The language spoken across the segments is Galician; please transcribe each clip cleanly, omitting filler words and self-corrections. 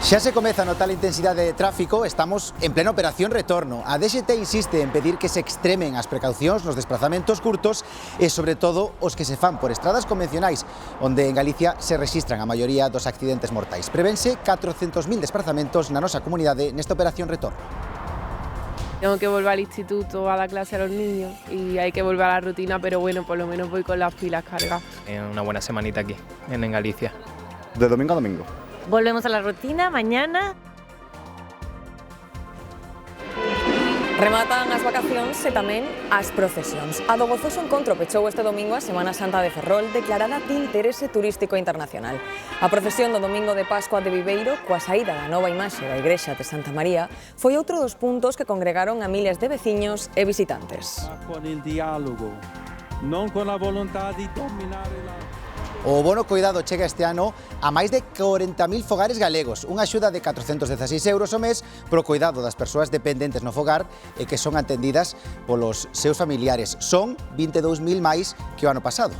Xa se comeza a notar a intensidade de tráfico, estamos en plena operación retorno. A DXT insiste en pedir que se extremen as precaucións nos desplazamentos curtos e, sobre todo, os que se fan por estradas convencionais, onde en Galicia se rexistran a maioría dos accidentes mortais. Prevense 400.000 desplazamentos na nosa comunidade nesta operación retorno. Tengo que volver al instituto a dar clase a los niños y hay que volver a la rutina, pero bueno, por lo menos voy con las pilas cargadas. Una buena semanita aquí, en Galicia. De domingo a domingo. Volvemos a la rutina mañana. Rematan as vacacións e tamén as procesións. A do gozoso encontro pechou este domingo a Semana Santa de Ferrol, declarada de interese turístico internacional. A procesión do domingo de Pascua de Viveiro, coa saída da nova imaxe da igrexa de Santa María, foi outro dos puntos que congregaron a miles de veciños e visitantes. Con el diálogo, non con a vontade de dominar O bono coidado chega este ano a máis de 40.000 fogares galegos, unha axuda de 416 euros ao mes pro coidado das persoas dependentes no fogar e que son atendidas polos seus familiares. Son 22.000 máis que o ano pasado.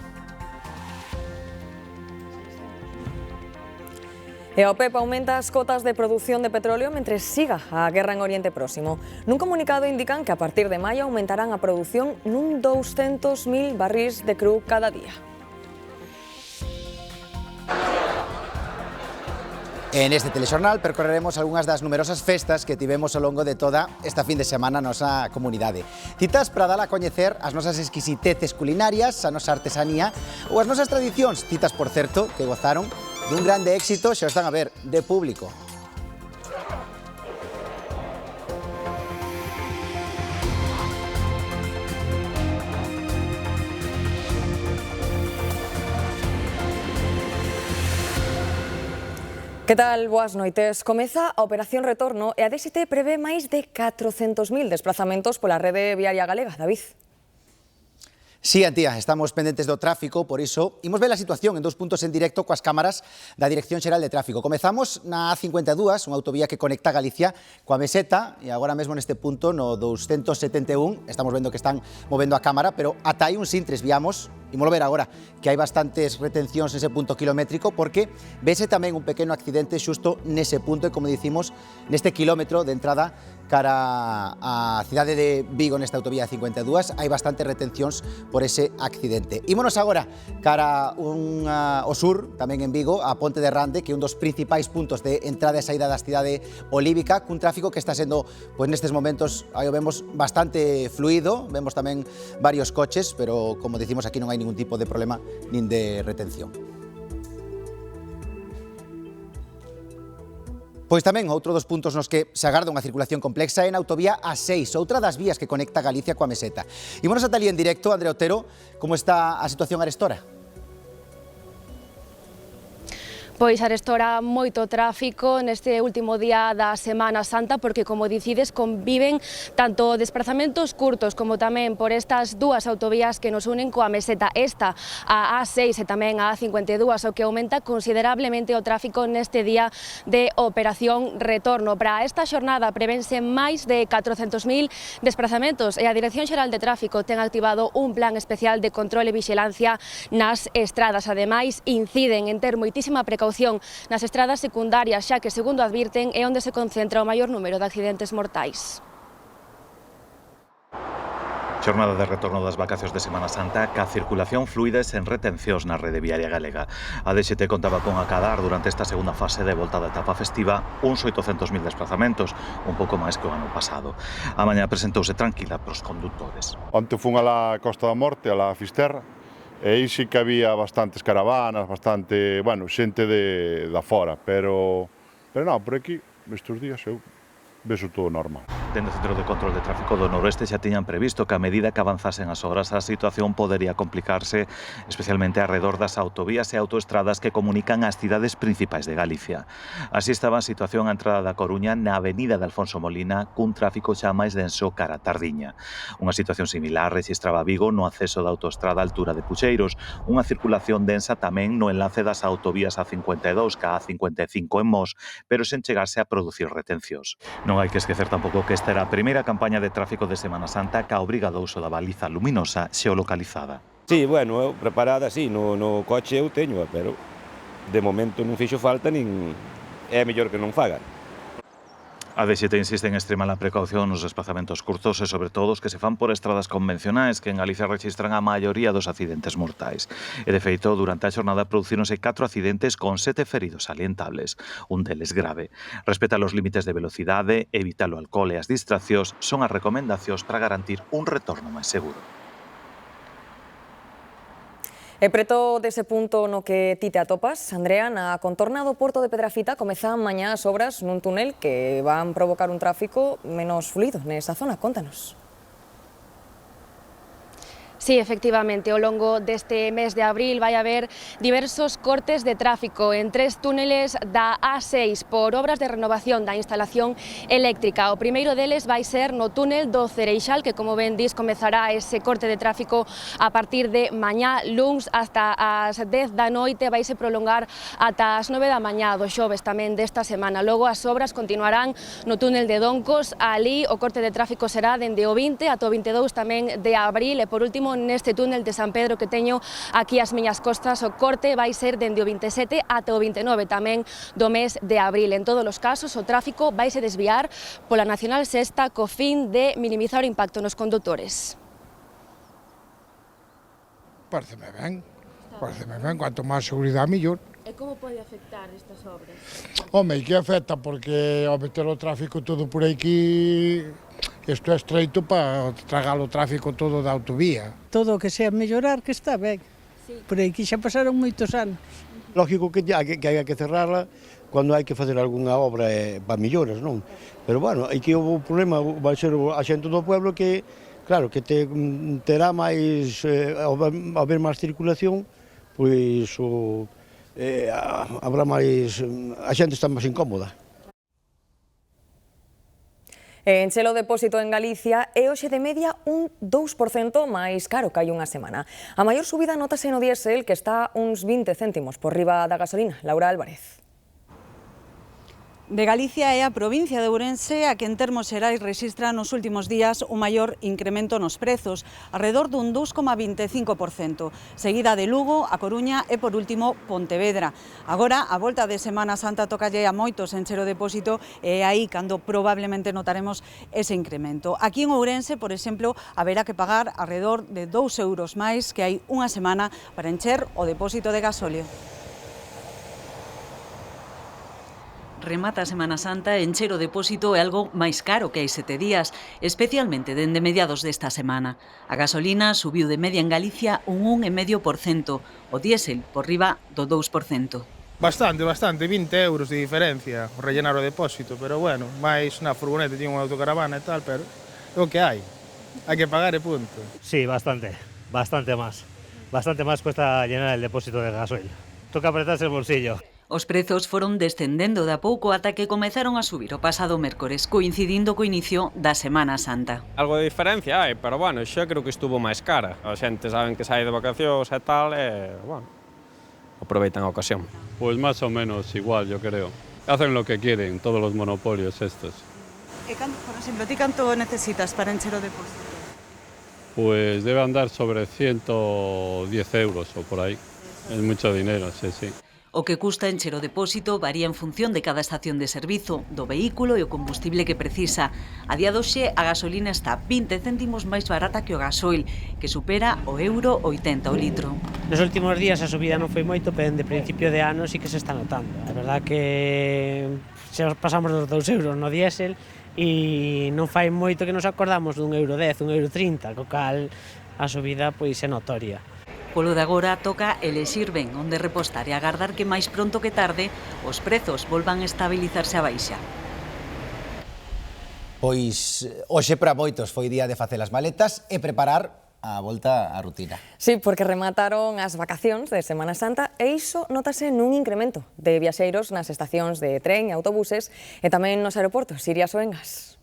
E a OPEP aumenta as cotas de produción de petróleo mentre siga a guerra en Oriente Próximo. Nun comunicado indican que a partir de maio aumentarán a produción nun 200.000 barrís de cru cada día. En este telexornal percorreremos algunhas das numerosas festas que tivemos ao longo de toda esta fin de semana na nosa comunidade. Citas para dar a coñecer as nosas exquisiteces culinarias, a nosa artesanía ou as nosas tradicións, citas, por certo, que gozaron dun grande éxito, xa o están a ver, de público. Que tal? Boas noites. Comeza a Operación Retorno e a DXT prevé máis de 400.000 desplazamentos pola rede viaria galega. David. Sí, Antía, estamos pendentes do tráfico, por iso imos ver a situación en dos puntos en directo coas cámaras da Dirección Xeral de Tráfico. Comezamos na A52, unha autovía que conecta Galicia coa Meseta, e agora mesmo neste punto, no 271, estamos vendo que están movendo a cámara, pero ata aí un sintres, viamos, imolo ver agora, que hai bastantes retencións nese punto kilométrico, porque vese tamén un pequeno accidente xusto nese punto, e como dicimos, neste kilómetro de entrada cara á cidade de Vigo, nesta autovía 52, hai bastantes retencións por ese accidente. Ímonos agora cara ao sur, tamén en Vigo, a Ponte de Rande, que é un dos principais puntos de entrada e saída da cidade olívica, cun tráfico que está sendo, pois nestes momentos, aí o vemos bastante fluido, vemos tamén varios coches, pero como dicimos aquí non hai ningún tipo de problema nin de retención. Pois tamén outro dos puntos nos que se agarda unha circulación complexa é na autovía A6, outra das vías que conecta Galicia coa Meseta. Ímonos ata ali en directo, Andrea Otero, como está a situación arestora? Pois arestora moito tráfico neste último día da Semana Santa, porque, como dicides, conviven tanto desplazamentos curtos como tamén por estas dúas autovías que nos unen coa Meseta, esta a A6 e tamén a A52, o que aumenta considerablemente o tráfico neste día de Operación Retorno. Para esta xornada prevense máis de 400.000 desplazamentos e a Dirección Xeral de Tráfico ten activado un plan especial de control e vixilancia nas estradas. Ademais, inciden en ter moitísima precaución nas estradas secundarias, xa que, segundo advirten, é onde se concentra o maior número de accidentes mortais. Xornada de retorno das vacacións de Semana Santa ca circulación fluida e sen retencións na rede viaria galega. A DXT contaba con acadar durante esta segunda fase de volta da etapa festiva uns 800.000 desplazamentos, un pouco máis que o ano pasado. A mañá presentouse tranquila pros condutores. Onte fun a la Costa da Morte, a la Fisterra, e aí sí que había bastantes caravanas, bastante, bueno, xente da fora, pero non, por aquí, estes días, eu vexo todo normal. Dende o Centro de Control de Tráfico do Noroeste xa tiñan previsto que a medida que avanzasen as horas a situación podería complicarse, especialmente arredor das autovías e autoestradas que comunican as cidades principais de Galicia. Así estaba a situación a entrada da Coruña na avenida de Alfonso Molina, cun tráfico xa máis denso cara a Tardiña. Unha situación similar rexistraba Vigo no acceso da autoestrada á altura de Puxeiros, unha circulación densa tamén no enlace das autovías A52 ca A55 en Mos, pero sen chegarse a producir retencións. Non hai que esquecer tampouco que esta era a primeira campaña de tráfico de Semana Santa ca obriga do uso da baliza luminosa xeolocalizada. Sí, bueno, preparada, sí, no coche eu teño, pero de momento non fixo falta nin é mellor que non fagan. A DXT insiste en extremar a precaución nos desplazamentos curtos e sobre todo os que se fan por estradas convencionais que en Galicia registran a maioría dos accidentes mortais. E de feito, durante a xornada producíronse 4 accidentes con 7 feridos salientables, un deles grave. Respetar os límites de velocidade, evitar o alcohol e as distraccións son as recomendacións para garantir un retorno máis seguro. E preto dese punto no que ti te atopas, Andrea, na contorna do Porto de Pedrafita comezan mañá as obras nun túnel que van provocar un tráfico menos fluido nesa zona. Contanos. Sí, efectivamente, ao longo deste mes de abril vai haber diversos cortes de tráfico en 3 túneles da A6 por obras de renovación da instalación eléctrica. O primeiro deles vai ser no túnel do Cereixal, que, como ben dis, comezará ese corte de tráfico a partir de mañá luns hasta as 10 da noite, vai se prolongar ata as 9 da mañá do xoves tamén desta semana. Logo as obras continuarán no túnel de Doncos, ali o corte de tráfico será dende o 20 ata o 22 tamén de abril e, por último, neste túnel de San Pedro que teño aquí ás miñas costas, o corte vai ser dende o 27 ata o 29 tamén do mes de abril. En todos os casos, o tráfico vai se desviar pola Nacional Sexta co fin de minimizar o impacto nos condutores. Pareceme ben, cuanto máis seguridade mellor. E como pode afectar estas obras? Home, que afecta porque ao meter o tráfico todo por aquí, isto é estreito para tragar o tráfico todo da autovía. Todo o que sea mellorar que está ben. Sí. Por aquí xa pasaron moitos anos. Lógico que hai que cerrarla cando hai que facer algunha obra para melloras, non? Pero, bueno, aquí o problema vai ser a xente do pueblo que, claro, que terá máis, ao haber máis circulación, pois habrá máis, a xente está máis incómoda. Enche o depósito en Galicia é hoxe de media un 2% máis caro que hai unha semana. A maior subida notase no diésel, que está uns 20 céntimos por riba da gasolina. Laura Álvarez. De Galicia é a provincia de Ourense a que en termos xerais rexistra nos últimos días o maior incremento nos prezos, alrededor dun 2,25%, seguida de Lugo, A Coruña e, por último, Pontevedra. Agora, a volta de Semana Santa tocalle a moitos encher o depósito e aí cando probablemente notaremos ese incremento. Aquí en Ourense, por exemplo, haberá que pagar alrededor de 2 euros máis que hai unha semana para encher o depósito de gasóleo. Remata a Semana Santa e encher o depósito é algo máis caro que hai 7 días, especialmente dende mediados desta semana. A gasolina subiu de media en Galicia un 1,5%, o diésel por riba do 2%. Bastante, 20 euros de diferencia o rellenar o depósito, pero bueno, máis na furgoneta tiña unha autocaravana e tal, pero é o que hai que pagar e punto. Sí, bastante más cuesta llenar el depósito de gasoil. Toca apretarse el bolsillo. Os prezos foron descendendo de a pouco ata que comezaron a subir o pasado mércores, coincidindo co inicio da Semana Santa. Algo de diferencia hai, pero bueno, xa creo que estuvo máis cara. A xente saben que sai de vacacións e tal, e, bueno, aproveitan a ocasión. Pues más o menos igual, yo creo. Hacen lo que quieren, todos los monopolios estos. E, por exemplo, ti canto necesitas para encher o depósito? Pues debe andar sobre 110 euros o por aí. Es mucho dinero, sí, sí. O que custa encher o depósito varía en función de cada estación de servizo, do vehículo e o combustible que precisa. A día doxe, a gasolina está 20 céntimos máis barata que o gasoil, que supera o euro 80 o litro. Nos últimos días a subida non foi moito, pero de principio de ano sí que se está notando. A verdad que se pasamos dos 2 euros no diésel e non fai moito que nos acordamos dun euro 10, un euro 30, co cal a subida pois é notoria. Polo de agora toca elexir ben onde repostar e agardar que máis pronto que tarde os prezos volvan a estabilizarse a baixa. Pois hoxe para moitos foi día de facer as maletas e preparar a volta á rutina. Sí, porque remataron as vacacións de Semana Santa e iso notase nun incremento de viaxeiros nas estacións de tren e autobuses e tamén nos aeroportos. Iria Soengas.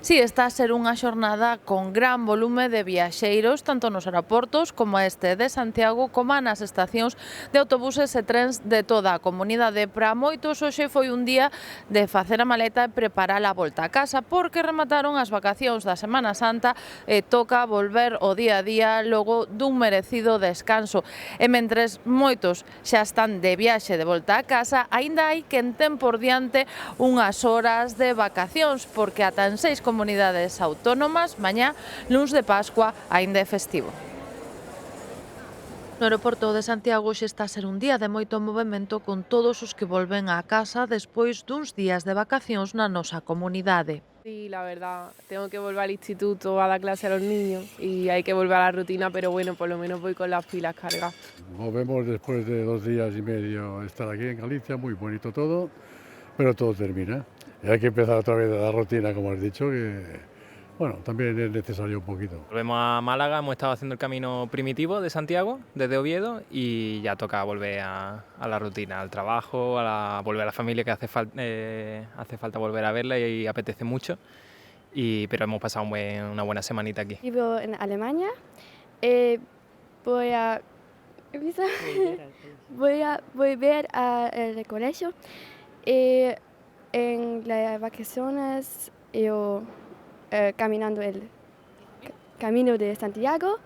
Si está a ser unha xornada con gran volume de viaxeiros, tanto nos aeroportos como este de Santiago, como nas estacións de autobuses e trens de toda a comunidade. Para moitos hoxe foi un día de facer a maleta e preparar a volta a casa, porque remataron as vacacións da Semana Santa e toca volver ao día a día logo dun merecido descanso. E mentres moitos xa están de viaxe de volta a casa, aínda hai quen ten por diante unhas horas de vacacións, porque ata en 6 comunidades autónomas, mañá, luns de Pascua, aínda é festivo. No aeroporto de Santiago hoxe está a ser un día de moito movemento con todos os que volven á casa despois duns días de vacacións na nosa comunidade. Sí, la verdad, tengo que volver al instituto a dar clase a los niños y hay que volver a la rutina, pero bueno, por lo menos voy con las pilas cargadas. Volvemos después de 2 días y medio estar aquí en Galicia, muy bonito todo, pero todo termina. Y hay que empezar otra vez la rutina, como has dicho, que bueno, también es necesario un poquito. Volvemos a Málaga, hemos estado haciendo el camino primitivo de Santiago, desde Oviedo, y ya toca volver a la rutina, al trabajo, volver a la familia, que hace falta volver a verla y apetece mucho. Pero hemos pasado una buena semanita aquí. Vivo en Alemania, voy a volver al colegio y en las vacaciones yo caminando el camino de Santiago.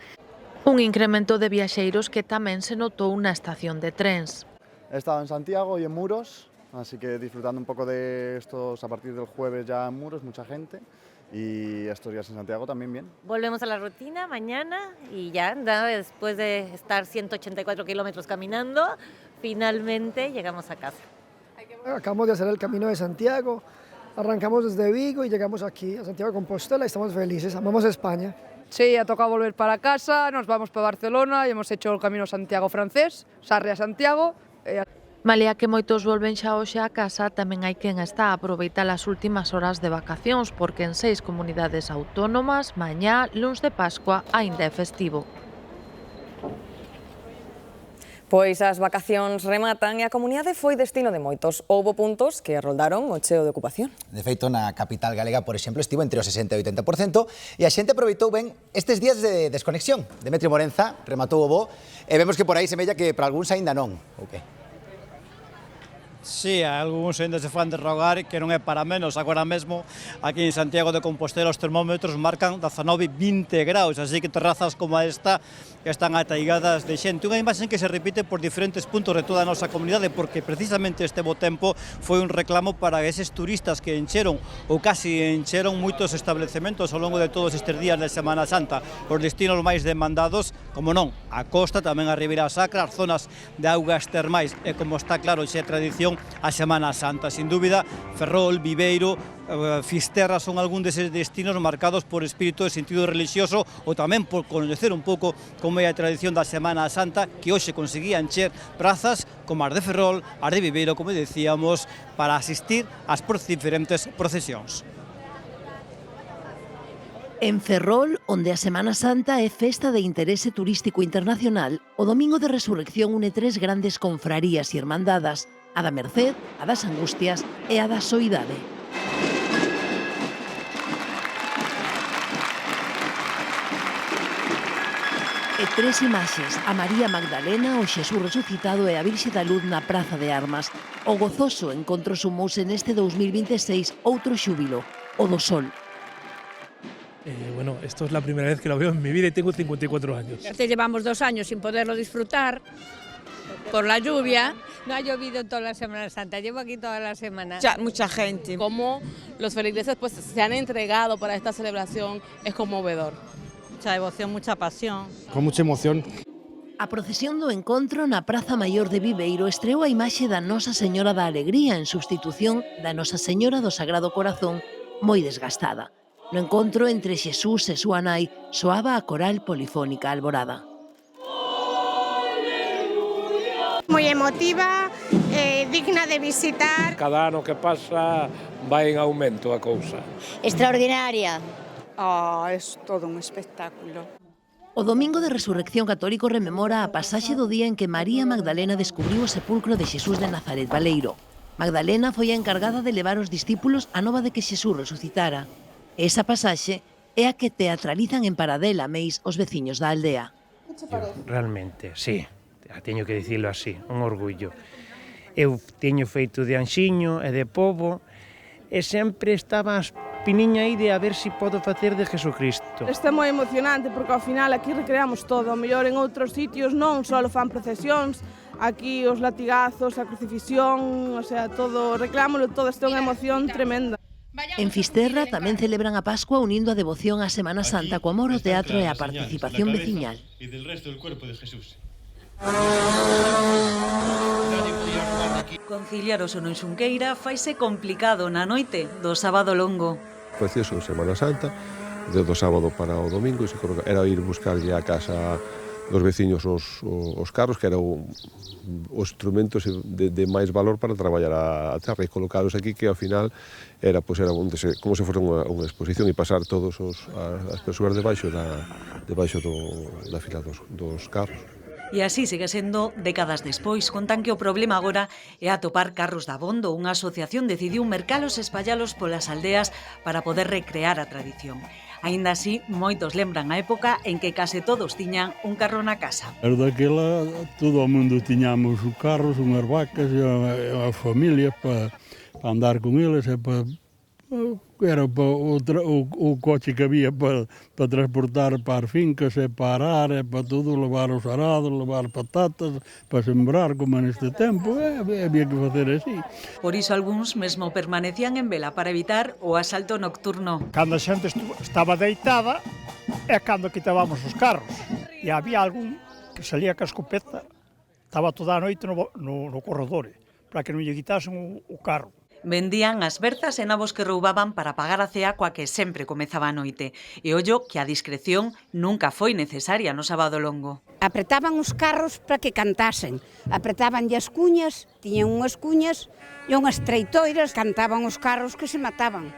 Un incremento de viaxeiros que tamén se notou na estación de trens. He estado en Santiago y en Muros, así que disfrutando un poco de estos a partir del jueves ya en Muros, mucha gente. Y estos días en Santiago también bien. Volvemos a la rutina mañana y ya, después de estar 184 kilómetros caminando, finalmente llegamos a casa. Acabamos de hacer el camino de Santiago, arrancamos desde Vigo y llegamos aquí a Santiago de Compostela y estamos felices, amamos España. Sí, ha tocado volver para casa, nos vamos para Barcelona y hemos hecho el camino Santiago francés, Sarria-Santiago. Malia que moitos volven xa hoxe a casa, tamén hai quen está a aproveitar as últimas horas de vacacións, porque en 6 comunidades autónomas, mañá, luns de Pascua, aínda é festivo. Pois as vacacións rematan e a comunidade foi destino de moitos. Houbo puntos que roldaron o cheo de ocupación. De feito, na capital galega, por exemplo, estivo entre o 60 e o 80% e a xente aproveitou ben estes días de desconexión. Demetrio Morenza rematou o bo e vemos que por aí semella que para algúns aínda non. O que? Sí, algúns ainda se fan de rogar, que non é para menos. Agora mesmo, aquí en Santiago de Compostela, os termómetros marcan 19-20 graus, así que terrazas como esta están ataigadas de xente. Unha imaxe que se repite por diferentes puntos de toda a nosa comunidade, porque precisamente este bo tempo foi un reclamo para eses turistas que encheron, ou casi encheron, moitos establecementos ao longo de todos estes días de Semana Santa. Os destinos máis demandados, como non, a costa, tamén a Ribeira Sacra, as zonas de augas termais, e como está claro, xa é tradición, a Semana Santa. Sin dúbida, Ferrol, Viveiro, Fisterra son algún deses destinos marcados por espírito e sentido religioso ou tamén por coñecer un pouco como é a tradición da Semana Santa, que hoxe conseguía encher prazas como as de Ferrol, as de Viveiro, como decíamos, para asistir ás diferentes procesións. En Ferrol, onde a Semana Santa é festa de interese turístico internacional, o Domingo de Resurrección une 3 grandes confrarías e hermandadas, a da Merced, a das Angustias e a da Soidade. E 3 imaxes, a María Magdalena, o Xesús resucitado e a Virxe da Luz na Praza de Armas. O gozoso encontro sumouse neste 2026 outro xúbilo, o do Sol. Bueno, esto es la primera vez que lo veo en mi vida y tengo 54 años. Te llevamos 2 años sin poderlo disfrutar por la lluvia. No ha llovido toda la Semana Santa, llevo aquí toda la semana. Mucha gente. Cómo los feligreses pues, se han entregado para esta celebración es conmovedor. Mucha devoción, mucha pasión. Con mucha emoción. A procesión do encontro na Praza Maior de Viveiro estreou a imaxe da Nosa Señora da Alegría en substitución da Nosa Señora do Sagrado Corazón, moi desgastada. No encontro entre Xesús e súa nai soaba a coral polifónica Alborada. Moi emotiva, digna de visitar. Cada ano que pasa vai en aumento a cousa. Extraordinaria. Es todo un espectáculo. O Domingo de Resurrección Católico rememora a pasaxe do día en que María Magdalena descubriu o sepulcro de Xesús de Nazaret Baleiro. Magdalena foi a encargada de levar aos discípulos a nova de que Xesús resucitara. Esa pasaxe é a que teatralizan en Paradela, Meis, os veciños da aldea. Realmente, sí, teño que dicilo así, un orgullo. Eu teño feito de anxiño e de pobo e sempre estaba a piniña aí de a ver se podo facer de Jesucristo. Isto é moi emocionante porque ao final aquí recreamos todo, ao mellor en outros sitios non só fan procesións, aquí os latigazos, a crucifixión, o sea, todo, reclámolo todo, isto é unha emoción tremenda. En Fisterra tamén celebran a Pascua unindo a devoción á Semana Santa co amor ao teatro e a participación veciñal. E del resto del cuerpo de Jesús. Conciliar o sono en Xunqueira faise complicado na noite do sábado longo. Precioso Semana Santa, do sábado para o domingo, e era ir buscarlle a casa dos veciños os carros, que era os instrumentos de máis valor para traballar a terra, e colocados aquí, que ao final era como se fose unha exposición, e pasar todos as persoas debaixo da fila dos carros. E así segue sendo décadas despois. Contan que o problema agora é atopar carros dabondo. Unha asociación decidiu mercalos e espallalos polas aldeas para poder recrear a tradición. Aínda así, moitos lembran a época en que case todos tiñan un carro na casa. Daquela, todo o mundo tiñamos os carros, unhas vacas e a familia para andar con eles e era o coche que había para transportar para as fincas e para arar e para todo, levar os arados, levar patatas para sembrar, como neste tempo, había que facer así. Por iso algúns mesmo permanecían en vela para evitar o asalto nocturno. Cando a xente estaba deitada é cando quitábamos os carros, e había algún que salía ca escopeta, estaba toda a noite no corredor para que non lle quitasen o carro. Vendían as berzas e nabos que roubaban para pagar a cea coa que sempre comezaba a noite. E ollo que a discreción nunca foi necesaria no sábado longo. Apretaban os carros para que cantasen, apretabanlle as cuñas, tiñan unhas cuñas e unhas treitoiras, cantaban os carros que se mataban.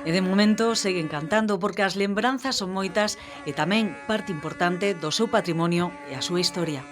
E de momento seguen cantando porque as lembranzas son moitas e tamén parte importante do seu patrimonio e a súa historia.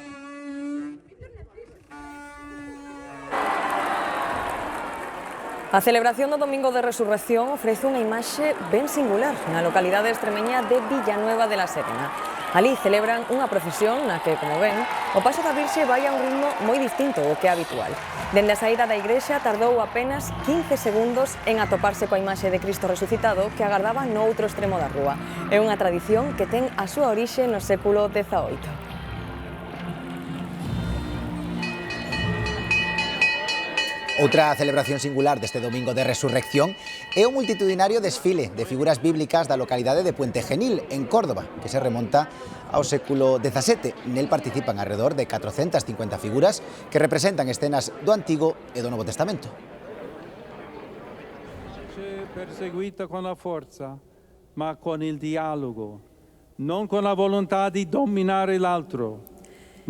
A celebración do Domingo de Resurrección ofrece unha imaxe ben singular na localidade extremeña de Villanueva de la Serena. Alí celebran unha procesión na que, como ven, o paso da Virxe vai a un ritmo moi distinto ao que é habitual. Dende a saída da igrexa tardou apenas 15 segundos en atoparse coa imaxe de Cristo resucitado que agardaba no outro extremo da rúa. É unha tradición que ten a súa orixe no século XVIII. Outra celebración singular deste Domingo de Resurrección é o multitudinario desfile de figuras bíblicas da localidade de Puente Genil, en Córdoba, que se remonta ao século XVII. Nel participan alrededor de 450 figuras que representan escenas do Antigo e do Novo Testamento. Perseguita con la forza, ma con il dialogo, non con la volontà di dominare l'altro.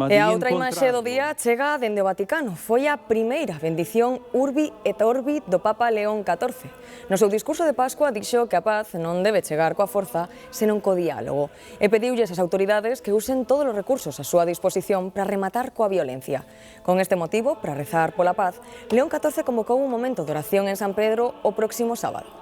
E a outra imaxe do día chega dende o Vaticano. Foi a primeira bendición Urbi et Orbi do Papa León XIV. No seu discurso de Pascua dixo que a paz non debe chegar coa forza, senón co diálogo. E pediulles ás autoridades que usen todos os recursos a súa disposición para rematar coa violencia. Con este motivo, para rezar pola paz, León XIV convocou un momento de oración en San Pedro o próximo sábado.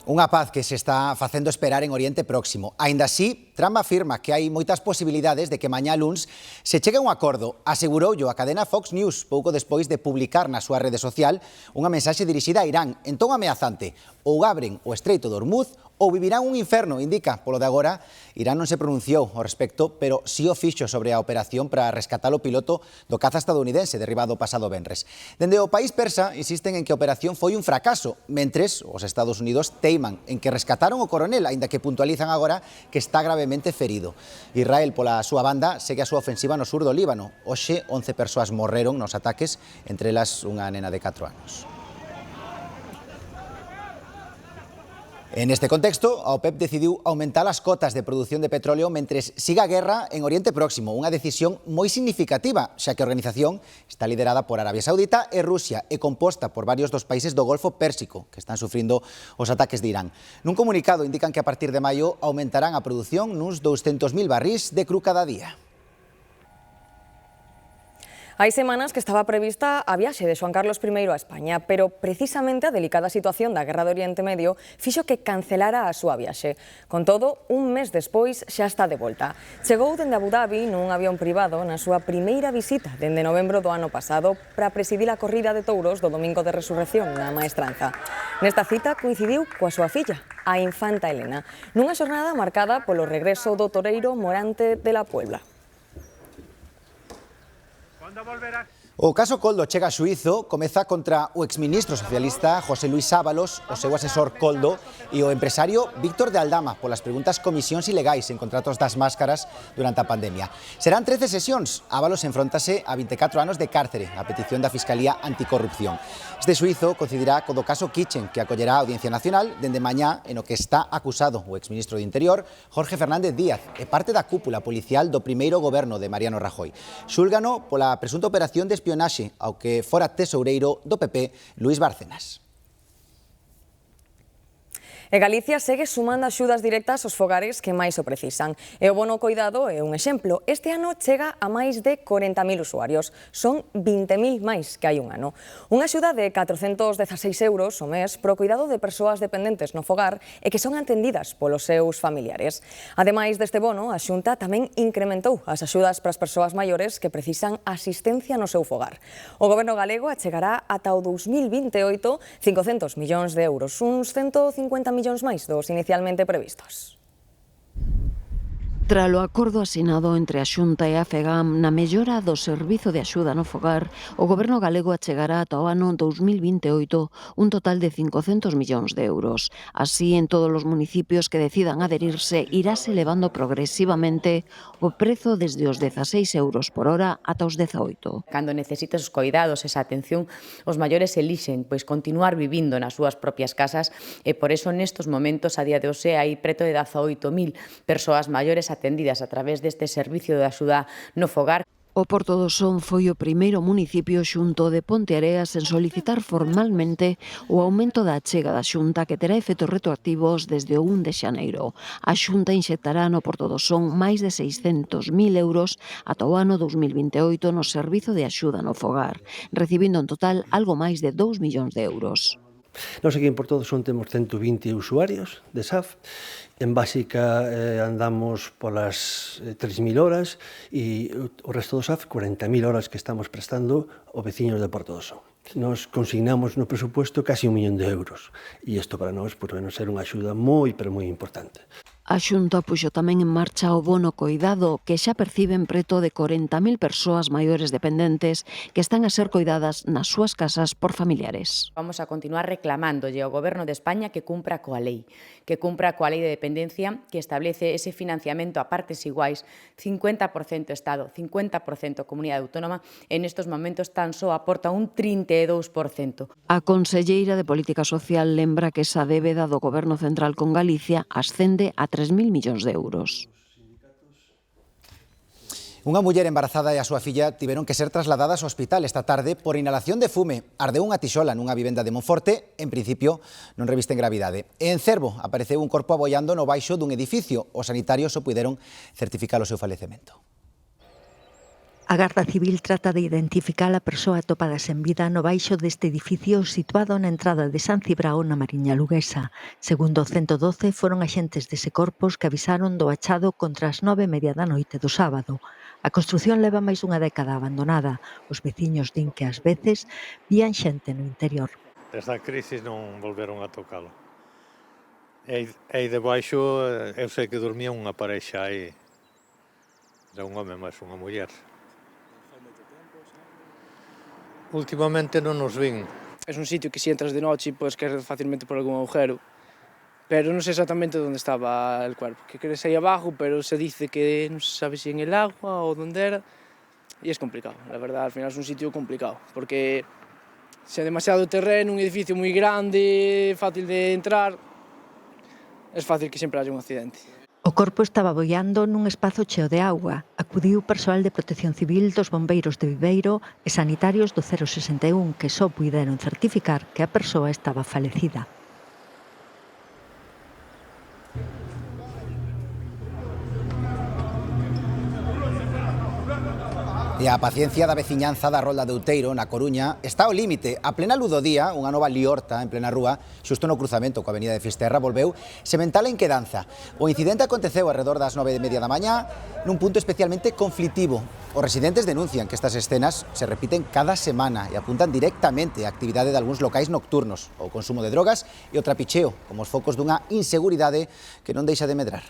Unha paz que se está facendo esperar en Oriente Próximo. Aínda así, Trump afirma que hai moitas posibilidades de que mañá luns se chegue a un acordo. Aseguroullo a cadena Fox News pouco despois de publicar na súa rede social unha mensaxe dirixida a Irán en ton ameazante. Ou abren o Estreito de Hormuz ou vivirán un inferno, indica. Polo de agora, Irán non se pronunciou ao respecto, pero si o fixo sobre a operación para rescatar o piloto do caza estadounidense derribado pasado venres. Dende o país persa insisten en que a operación foi un fracaso, mentres os Estados Unidos teiman en que rescataron o coronel, aínda que puntualizan agora que está gravemente ferido. Israel, pola súa banda, segue a súa ofensiva no sur do Líbano. Hoxe, 11 persoas morreron nos ataques, entre elas unha nena de 4 anos. En este contexto, a OPEP decidiu aumentar as cotas de produción de petróleo mentres siga a guerra en Oriente Próximo, unha decisión moi significativa, xa que a organización está liderada por Arabia Saudita e Rusia e composta por varios dos países do Golfo Pérsico que están sufrindo os ataques de Irán. Nun comunicado indican que a partir de maio aumentarán a produción nuns 200.000 barrís de cru cada día. Hai semanas que estaba prevista a viaxe de Xoan Carlos I a España, pero precisamente a delicada situación da Guerra do Oriente Medio fixo que cancelara a súa viaxe. Con todo, un mes despois xa está de volta. Chegou dende Abu Dhabi nun avión privado na súa primeira visita dende novembro do ano pasado para presidir a corrida de touros do Domingo de Resurrección na Maestranza. Nesta cita coincidiu coa súa filla, a infanta Elena, nunha xornada marcada polo regreso do toreiro Morante de la Puebla. O caso Coldo chega a xuízo, comeza contra o exministro socialista José Luis Ábalos, o seu asesor Coldo e o empresario Víctor de Aldama polas preguntas comisións ilegais en contratos das máscaras durante a pandemia. Serán 13 sesións. Ábalos enfróntase a 24 anos de cárcere a petición da Fiscalía Anticorrupción. Este xuízo coincidirá co do caso Kitchen, que acollerá a Audiencia Nacional dende mañá, en o que está acusado o exministro de Interior, Jorge Fernández Díaz, e parte da cúpula policial do primeiro goberno de Mariano Rajoy. Xúlgano pola presunta operación de espionaxe ao que fora tesoureiro do PP, Luís Bárcenas. E Galicia segue sumando axudas directas aos fogares que máis o precisan. E o bono coidado é un exemplo. Este ano chega a máis de 40.000 usuarios. Son 20.000 máis que hai un ano. Unha axuda de 416 euros o mes pro cuidado de persoas dependentes no fogar e que son atendidas polos seus familiares. Ademais deste bono, a Xunta tamén incrementou as axudas para as persoas maiores que precisan asistencia no seu fogar. O Goberno galego achegará ata o 2028 500 millóns de euros, uns 150 millóns máis dos inicialmente previstos. Tralo acordo asinado entre a Xunta e a FEGAM na mellora do servizo de axuda no fogar, o Goberno galego achegará ata o ano 2028 un total de 500 millóns de euros. Así, en todos os municipios que decidan adherirse, irase elevando progresivamente o prezo desde os 16 euros por hora ata os 18. Cando necesitas os cuidados, esa atención, os maiores elixen pois continuar vivindo nas súas propias casas e por eso nestos momentos, a día de hoxe, hai preto de 18.000 persoas maiores atendidas a través deste servicio de axuda no fogar. O Porto do Son foi o primeiro municipio xunto de Ponteareas en solicitar formalmente o aumento da achega da Xunta que terá efectos retroactivos desde o 1 de xaneiro. A Xunta inxectará no Porto do Son máis de 600.000 euros ata o ano 2028 no servizo de axuda no fogar, recibindo en total algo máis de 2 millóns de euros. Nos aquí en Porto do Son temos 120 usuarios de SAF. En básica andamos polas 3.000 horas e o resto do SAF 40.000 horas que estamos prestando aos veciños de Porto do Son. Nos consignamos no presupuesto casi 1 millón de euros e isto para nós vai ser unha axuda moi, pero moi importante. A Xunta puxo tamén en marcha o bono coidado, que xa perciben preto de 40.000 persoas maiores dependentes que están a ser coidadas nas súas casas por familiares. Vamos a continuar reclamándolle ao Goberno de España que cumpra coa lei de dependencia que establece ese financiamento a partes iguais, 50% Estado, 50% Comunidade Autónoma, e nestes momentos tan só aporta un 32%. A conselleira de Política Social lembra que esa débeda do Goberno Central con Galicia ascende a 3.000 millóns de euros. Unha muller embarazada e a súa filla tiveron que ser trasladadas ao hospital esta tarde por inhalación de fume. Ardeu unha tixola nunha vivenda de Monforte, en principio non revisten gravidade. En Cervo apareceu un corpo aboiando no baixo dun edificio. Os sanitarios só puderon certificar o seu falecemento. A Garda Civil trata de identificar a persoa atopada sen vida no baixo deste edificio situado na entrada de San Cibrao na Mariña Luguesa. Segundo o 112, foron axentes dese corpos que avisaron do achado contra as 9:30 da noite do sábado. A construción leva máis dunha década abandonada. Os veciños din que ás veces vían xente no interior. Desde a crisis non volveron a tocalo. E aí debaixo eu sei que dormía unha parexa aí. Era un home máis unha muller. Últimamente non nos vin. Es un sitio que si entras de noche puedes caer fácilmente por algún agujero. Pero no sé exactamente dónde estaba el cuerpo. Que crees ahí abajo, pero se dice que no se sabe si en el agua o dónde era. Y es complicado, la verdad, al final es un sitio complicado. Porque si hay demasiado terreno, un edificio muy grande, fácil de entrar, es fácil que siempre haya un accidente. O corpo estaba boiando nun espazo cheo de auga. Acudiu persoal de Protección Civil dos bombeiros de Viveiro e sanitarios do 061 que só puideron certificar que a persoa estaba falecida. E E a paciencia da veciñanza da Rolda de Outeiro, na Coruña, está ao límite. A plena luz do día, unha nova liorta en plena rúa, xusto no cruzamento coa avenida de Fisterra, volveu semental en quedanza. O incidente aconteceu alrededor das 9:30 da mañá, nun punto especialmente conflitivo. Os residentes denuncian que estas escenas se repiten cada semana e apuntan directamente a actividade de algúns locais nocturnos, o consumo de drogas e o trapicheo, como os focos dunha inseguridade que non deixa de medrar.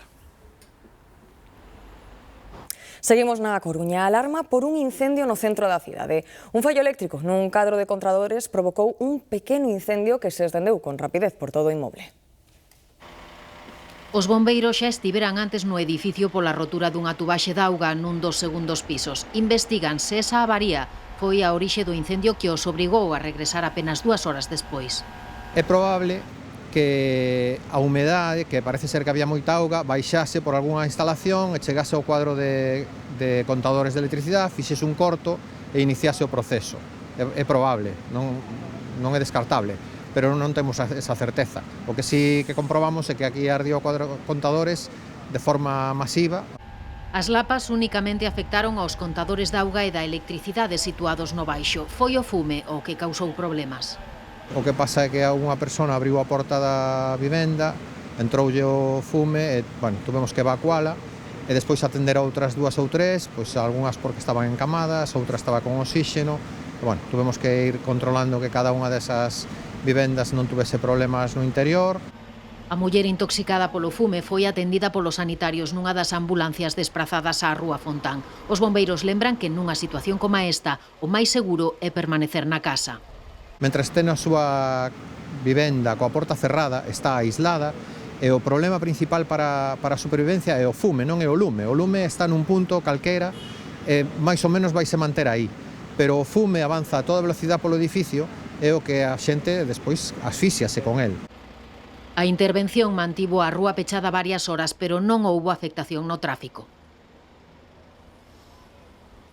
Seguimos na Coruña. Alarma por un incendio no centro da cidade. Un fallo eléctrico nun cadro de contadores provocou un pequeno incendio que se estendeu con rapidez por todo o inmoble. Os bombeiros xa estiveran antes no edificio pola rotura dunha tubaxe de auga nun dos segundos pisos. Investigan se esa avaría foi a orixe do incendio que os obrigou a regresar apenas 2 horas despois. É probable que a humedade, que parece ser que había moita auga, baixase por algunha instalación e chegase ao cuadro de contadores de electricidade, fixese un corto e iniciase o proceso. É probable, non é descartable, pero non temos esa certeza. O que sí que comprobamos é que aquí ardiu o cuadro de contadores de forma masiva. As lapas únicamente afectaron aos contadores de auga e da electricidade situados no baixo. Foi o fume o que causou problemas. O que pasa é que unha persona abriu a porta da vivenda, entroulle o fume e, tuvemos que evacuala e despois atender a outras 2 ou 3, pois algunhas porque estaban encamadas, outras estaba con oxígeno, e, tuvemos que ir controlando que cada unha desas vivendas non tuvese problemas no interior. A muller intoxicada polo fume foi atendida polos sanitarios nunha das ambulancias desprazadas á Rúa Fontán. Os bombeiros lembran que nunha situación como esta, o máis seguro é permanecer na casa. Mentre este na súa vivenda coa porta cerrada, está aislada, e o problema principal para a supervivencia é o fume, non é o lume. O lume está nun punto calquera e máis ou menos vai se manter aí. Pero o fume avanza a toda velocidade polo edificio e o que a xente despois asfixiase con el. A intervención mantivo a rúa pechada varias horas, pero non houbo afectación no tráfico.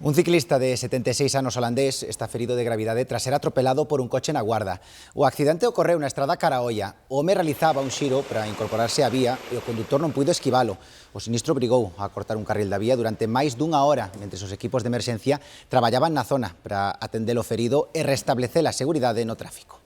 Un ciclista de 76 anos holandés está ferido de gravidade tras ser atropelado por un coche na Guarda. O accidente ocorreu na estrada cara a Oia. O home realizaba un xiro para incorporarse á vía e o condutor non puido esquivalo. O sinistro obrigou a cortar un carril da vía durante máis dunha hora, mentre os equipos de emerxencia traballaban na zona para atender o ferido e restablecer a seguridade no tráfico.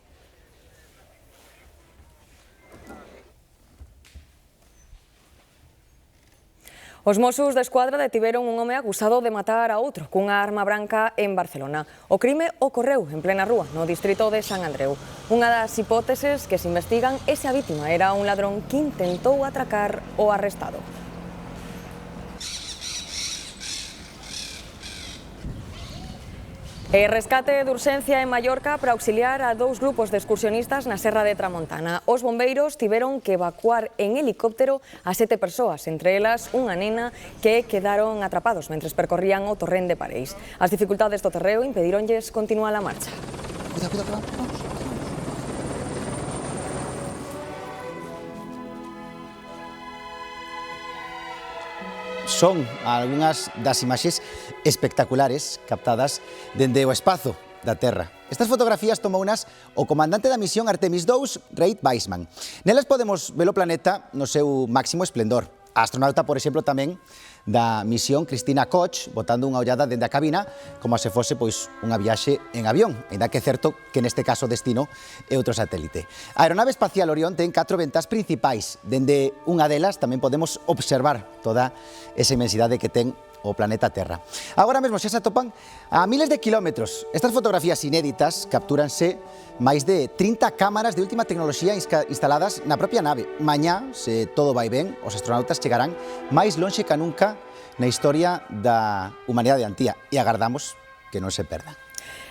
Os Mossos de Escuadra detiveron un home acusado de matar a outro cunha arma branca en Barcelona. O crime ocorreu en plena rúa, no distrito de San Andreu. Unha das hipóteses que se investigan é se a vítima era un ladrón que intentou atracar o arrestado. E rescate de urxencia en Mallorca para auxiliar a 2 grupos de excursionistas na Serra de Tramontana. Os bombeiros tiveron que evacuar en helicóptero a 7 persoas, entre elas unha nena que quedaron atrapados mentres percorrían o Torrent de Pareis. As dificultades do terreo impedironlles continuar a marcha. Cuidado. Son algunhas das imaxes espectaculares captadas dende o espazo da Terra. Estas fotografías tomounas o comandante da misión Artemis II, Reid Weissman. Nelas podemos ver o planeta no seu máximo esplendor. A astronauta, por exemplo, tamén da misión Cristina Koch, botando unha ollada dende a cabina como se fose unha viaxe en avión, ainda que é certo que neste caso o destino é outro satélite. A aeronave espacial Orión ten 4 ventas principais. Dende unha delas tamén podemos observar toda esa inmensidade que ten o planeta Terra. Agora mesmo xa se atopan a miles de kilómetros. Estas fotografías inéditas captúranse máis de 30 cámaras de última tecnoloxía instaladas na propia nave. Mañá, se todo vai ben, os astronautas chegarán máis lonxe que nunca na historia da humanidade antía e agardamos que non se perdan.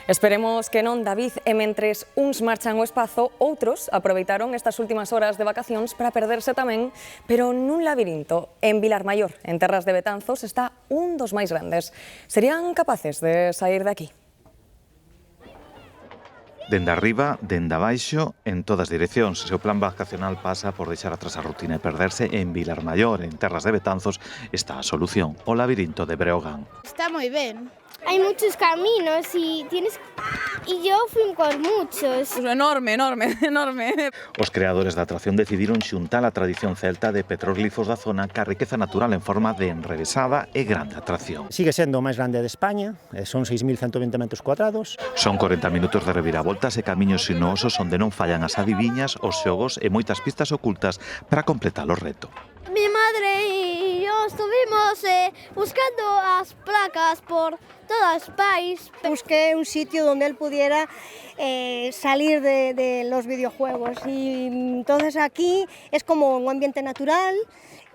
Esperemos que non, David, e mentres uns marchan ao espazo, outros aproveitaron estas últimas horas de vacacións para perderse tamén, pero nun labirinto en Vilarmaior, en Terras de Betanzos, está un dos máis grandes. Serían capaces de sair de aquí? Dende arriba, dende abaixo, en todas direccións. Se o plan vacacional pasa por deixar atrás a rutina e perderse, en Vilarmaior, en Terras de Betanzos, está a solución, o labirinto de Breogán. Está moi ben. Hay muchos caminos y tienes y yo fui con muchos. Enorme. Os creadores da atracción decidiron xuntar a tradición celta de petróglifos da zona ca riqueza natural en forma de enrevesada e grande atracción. Sigue sendo o máis grande de España, son 6.120 metros cuadrados. Son 40 minutos de reviravoltas e camiños sinuosos onde non fallan as adiviñas, os xogos e moitas pistas ocultas para completar o reto. Mi madre y yo estuvimos buscando las placas por todo el país. Busqué un sitio donde él pudiera salir de los videojuegos y entonces aquí es como un ambiente natural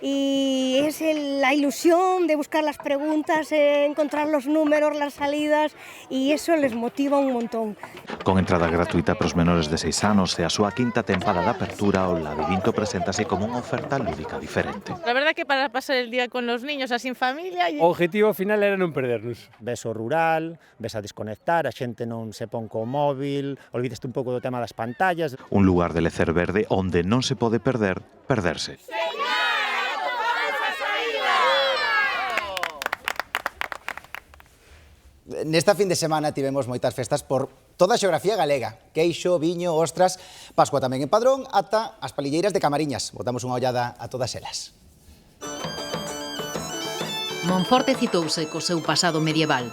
y es la ilusión de buscar las preguntas, encontrar los números, las salidas y eso les motiva un montón. Con entrada gratuita para os menores de 6 anos e a súa quinta tempada de apertura, o labirinto preséntase como unha oferta lúdica diferente. La verdad que para pasar el día con los niños así en familia... O objetivo final era non perdernos. Ves o rural, ves a desconectar, a xente non se pon co móvil, olvídeste un pouco do tema das pantallas. Un lugar de lecer verde onde non se pode perderse. Nesta fin de semana tivemos moitas festas por toda a xeografía galega. Queixo, viño, ostras, Pascua tamén en Padrón, ata as palilleiras de Camariñas. Botamos unha ollada a todas elas. Monforte citouse co seu pasado medieval.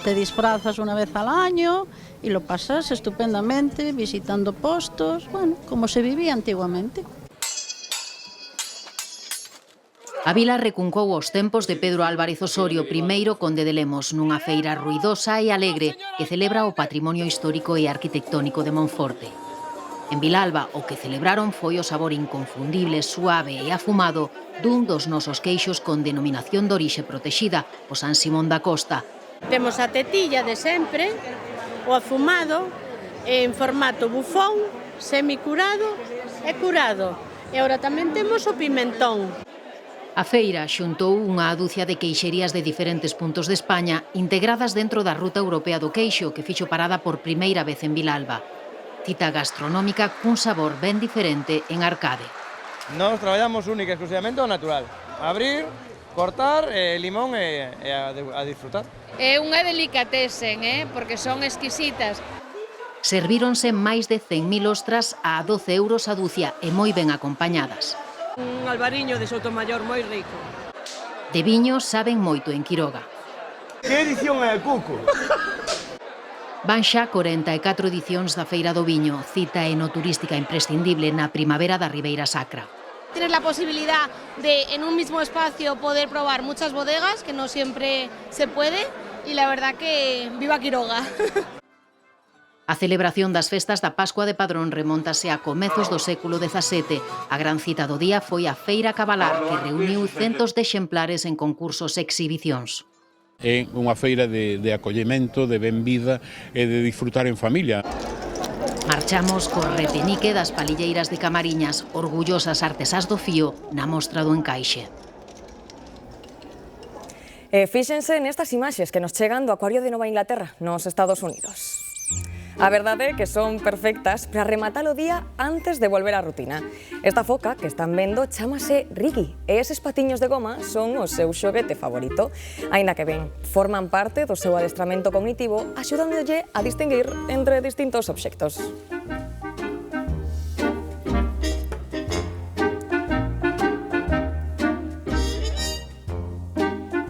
Te disfrazas una vez al año y lo pasas estupendamente visitando postos, bueno, como se vivía antiguamente. A vila recuncou os tempos de Pedro Álvarez Osorio, primeiro conde de Lemos, nunha feira ruidosa e alegre que celebra o patrimonio histórico e arquitectónico de Monforte. En Vilalba, o que celebraron foi o sabor inconfundible, suave e afumado dun dos nosos queixos con denominación de orixe protexida, o San Simón da Costa. Temos a tetilla de sempre, o afumado, en formato bufón, semicurado e curado. E agora tamén temos o pimentón. A feira xuntou unha dúcia de queixerías de diferentes puntos de España integradas dentro da Ruta Europea do Queixo que fixo parada por primeira vez en Vilalba. Cita gastronómica cun sabor ben diferente en Arcade. Nós traballamos única e exclusivamente o natural. Abrir, cortar, limón e a disfrutar. É unha delicatessen, porque son exquisitas. Servíronse máis de 100.000 ostras a 12 euros a dúcia e moi ben acompañadas. Un albariño de Soutomayor moi rico. De viño saben moito en Quiroga. Que edición é o Cuco? Van xa 44 edicións da Feira do Viño, cita enoturística imprescindible na primavera da Ribeira Sacra. Tienes la posibilidad de, en un mismo espacio, poder probar muchas bodegas, que no siempre se puede, y la verdad que viva Quiroga. A celebración das festas da Pascua de Padrón remóntase a comezos do século XVII. A gran cita do día foi a Feira Cabalar, que reuniu centos de exemplares en concursos e exhibicións. É unha feira de acollemento, de benvida e de disfrutar en familia. Marchamos co repenique das palilleiras de Camariñas, orgullosas artesás do fío na mostra do encaixe. Fíxense nestas imaxes que nos chegan do Acuario de Nova Inglaterra, nos Estados Unidos. A verdade é que son perfectas para rematar o día antes de volver á rutina. Esta foca que están vendo chámase Riggy e eses patiños de goma son o seu xoguete favorito. Aínda que ben, forman parte do seu adestramento cognitivo axudándolle a distinguir entre distintos obxectos.